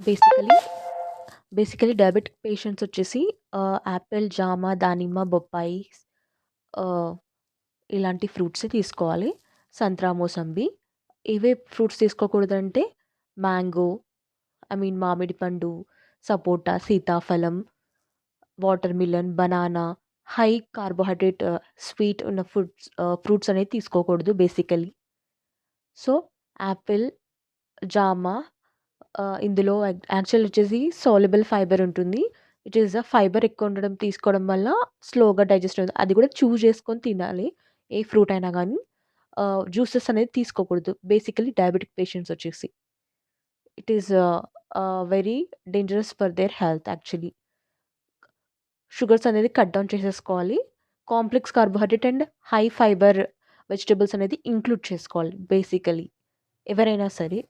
Basically basically diabetic patients వచ్చేసి Apple, జామ, దానిమ్మ, బొప్పాయి ఆహ్, ఇలాంటి ఫ్రూట్సే తీసుకోవాలి. సంత్రా, మోసంబి. ఇవే ఫ్రూట్స్ తీసుకోకూడదంటే మ్యాంగో, మామిడి పండు, సపోటా, సీతాఫలం, water melon, banana, high carbohydrate sweet ఉన్న ఫ్రూట్స్ అనేది తీసుకోకూడదు బేసికలీ. సో, యాపిల్, జామ ఇందులో యాక్చువల్ వచ్చేసి సాల్యుబుల్ ఫైబర్ ఉంటుంది. ఇట్ ఈస్ ఫైబర్ ఎక్కువ ఉండడం తీసుకోవడం వల్ల స్లోగా డైజెస్ట్ అవుతుంది. అది కూడా చూజ్ చేసుకొని తినాలి. ఏ ఫ్రూట్ అయినా గానీ. జ్యూసెస్ అనేది తీసుకోకూడదు. బేసికల్లీ డయాబెటిక్ పేషెంట్స్ వచ్చేసి. It is very dangerous for their health actually. Sugars అనేది కట్ డౌన్ చేసేసుకోవాలి. Complex carbohydrate and high fibre vegetables అనేది ఇంక్లూడ్ చేసుకోవాలి బేసికల్లీ. ఎవరైనా సరే.